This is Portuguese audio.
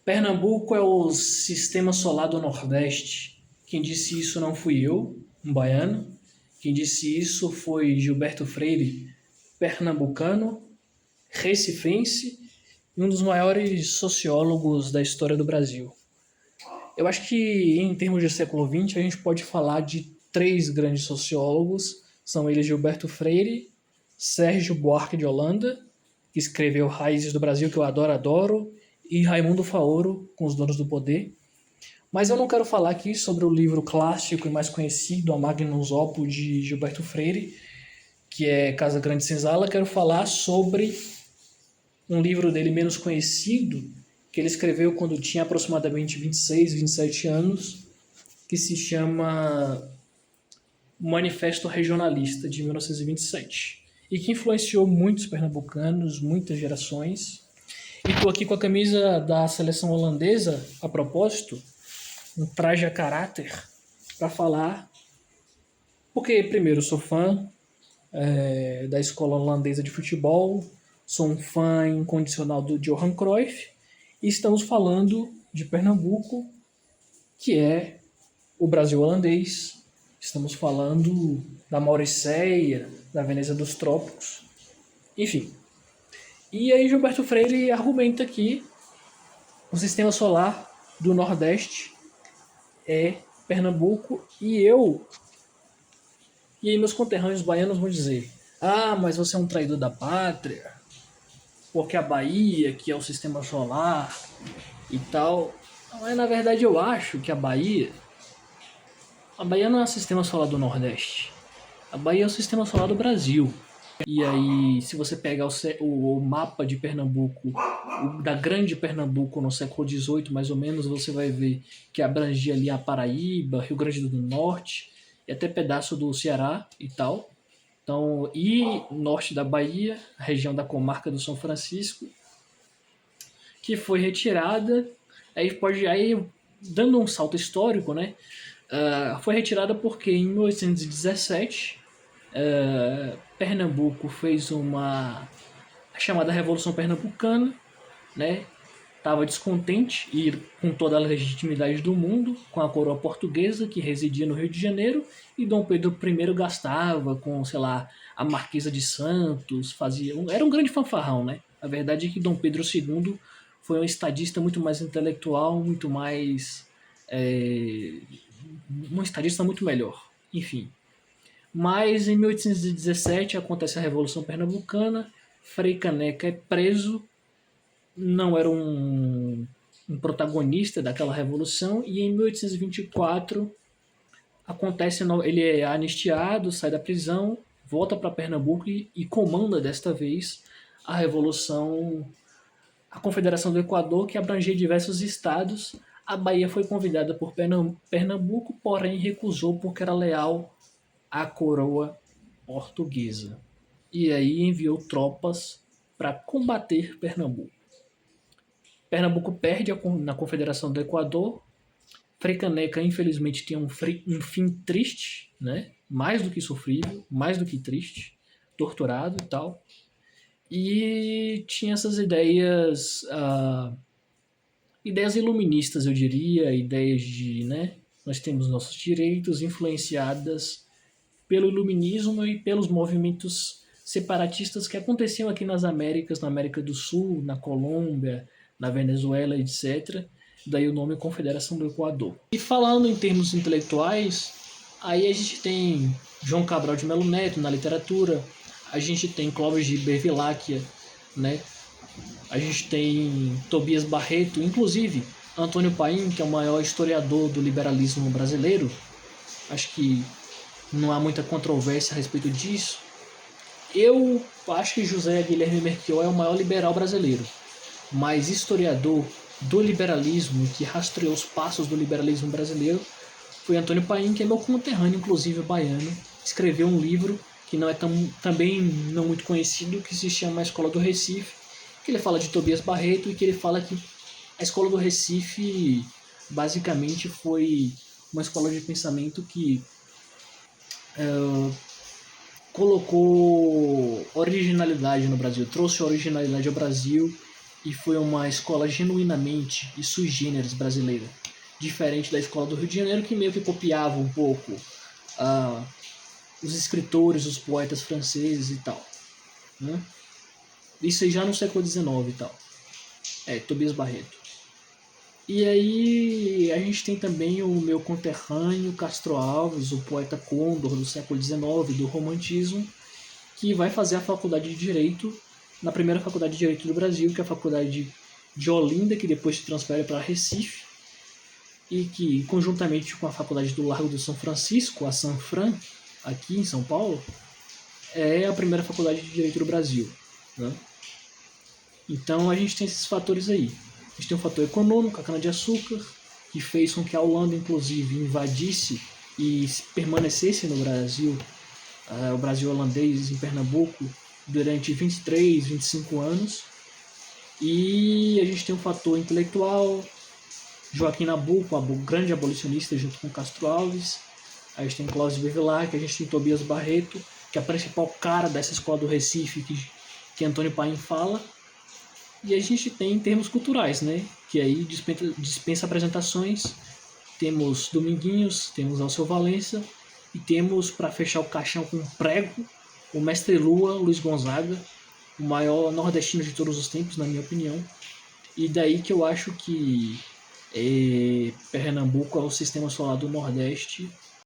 Pernambuco é o sistema solar do Nordeste. Quem disse isso não fui eu, um baiano. Quem disse isso foi Gilberto Freire, pernambucano, recifense e um dos maiores sociólogos da história do Brasil. Eu acho que, em termos de século XX, a gente pode falar de três grandes sociólogos. São eles Gilberto Freire, Sérgio Buarque de Holanda, que escreveu Raízes do Brasil, que eu adoro, e Raimundo Faoro, com Os Donos do Poder. Mas eu não quero falar aqui sobre o livro clássico e mais conhecido, A Magnus Opus, de Gilberto Freire, que é Casa Grande Senzala. Quero falar sobre um livro dele menos conhecido, que ele escreveu quando tinha aproximadamente 26, 27 anos, que se chama Manifesto Regionalista, de 1927, e que influenciou muitos pernambucanos, muitas gerações. E estou aqui com a camisa da seleção holandesa, a propósito, um traje a caráter, para falar, porque, primeiro, sou fã da escola holandesa de futebol, sou um fã incondicional do Johan Cruyff, e estamos falando de Pernambuco, que é o Brasil holandês. Estamos falando da Mauricéia, da Veneza dos Trópicos, enfim. E aí Gilberto Freire argumenta que o sistema solar do Nordeste é Pernambuco, e aí meus conterrâneos baianos vão dizer: ah, mas você é um traidor da pátria, porque a Bahia, que é o sistema solar e tal. Mas na verdade eu acho que a Bahia não é o sistema solar do Nordeste. A Bahia é o sistema solar do Brasil. E aí, se você pegar o mapa de Pernambuco, da grande Pernambuco no século XVIII, mais ou menos, você vai ver que abrangia ali a Paraíba, Rio Grande do Norte, e até pedaço do Ceará e tal. Então, e norte da Bahia, a região da comarca do São Francisco, que foi retirada, aí dando um salto histórico, né? Foi retirada porque em 1817 Pernambuco fez a chamada Revolução Pernambucana, né? Estava descontente e com toda a legitimidade do mundo com a coroa portuguesa que residia no Rio de Janeiro, e Dom Pedro I gastava com, sei lá, a Marquesa de Santos, era um grande fanfarrão, né? A verdade é que Dom Pedro II foi um estadista muito mais intelectual, muito mais um estadista muito melhor, enfim. Mas em 1817 acontece a Revolução Pernambucana, Frei Caneca é preso, não era um protagonista daquela revolução, e em 1824 ele é anistiado, sai da prisão, volta para Pernambuco e comanda desta vez a revolução, a Confederação do Equador, que abrangia diversos estados. A Bahia foi convidada por Pernambuco, porém recusou porque era leal à coroa portuguesa. E aí enviou tropas para combater Pernambuco. Pernambuco perde na Confederação do Equador. Frei Caneca, infelizmente, tinha um fim triste, né? Mais do que sofrível, mais do que triste, torturado e tal. E tinha essas ideias iluministas, eu diria, ideias de, né? Nós temos nossos direitos, influenciadas pelo iluminismo e pelos movimentos separatistas que aconteciam aqui nas Américas, na América do Sul, na Colômbia, na Venezuela, etc. Daí o nome Confederação do Equador. E falando em termos intelectuais, aí a gente tem João Cabral de Melo Neto na literatura, a gente tem Clóvis de Bevilacqua, né? A gente tem Tobias Barreto, inclusive Antônio Paim, que é o maior historiador do liberalismo brasileiro. Acho que não há muita controvérsia a respeito disso. Eu acho que José Guilherme Merchior é o maior liberal brasileiro, mas historiador do liberalismo, que rastreou os passos do liberalismo brasileiro, foi Antônio Paim, que é meu conterrâneo, inclusive baiano. Escreveu um livro que não é também não muito conhecido, que se chama A Escola do Recife, que ele fala de Tobias Barreto, e que ele fala que a Escola do Recife basicamente foi uma escola de pensamento que colocou originalidade no Brasil, trouxe originalidade ao Brasil, e foi uma escola genuinamente e sui generis brasileira, diferente da escola do Rio de Janeiro, que meio que copiava um pouco os escritores, os poetas franceses e tal, né? Isso aí já no século XIX e tal. Tobias Barreto. E aí a gente tem também o meu conterrâneo Castro Alves, o poeta Condor do século XIX, do romantismo, que vai fazer a faculdade de Direito na primeira faculdade de Direito do Brasil, que é a faculdade de Olinda, que depois se transfere para Recife, e que, conjuntamente com a faculdade do Largo do São Francisco, a Sanfran, aqui em São Paulo, é a primeira faculdade de Direito do Brasil, né? Então a gente tem esses fatores aí. A gente tem um fator econômico, a cana-de-açúcar, que fez com que a Holanda, inclusive, invadisse e permanecesse no Brasil, o Brasil holandês em Pernambuco, durante 23, 25 anos. E a gente tem um fator intelectual, Joaquim Nabuco, grande abolicionista, junto com Castro Alves. A gente tem Cláudio Bevilacqua, a gente tem Tobias Barreto, que é a principal cara dessa escola do Recife que Antônio Paim fala. E a gente tem em termos culturais, né? Que aí dispensa apresentações. Temos Dominguinhos, temos Alceu Valença e temos, para fechar o caixão com um prego, o Mestre Lua, Luiz Gonzaga, o maior nordestino de todos os tempos, na minha opinião. E daí que eu acho que Pernambuco é o sistema solar do Nordeste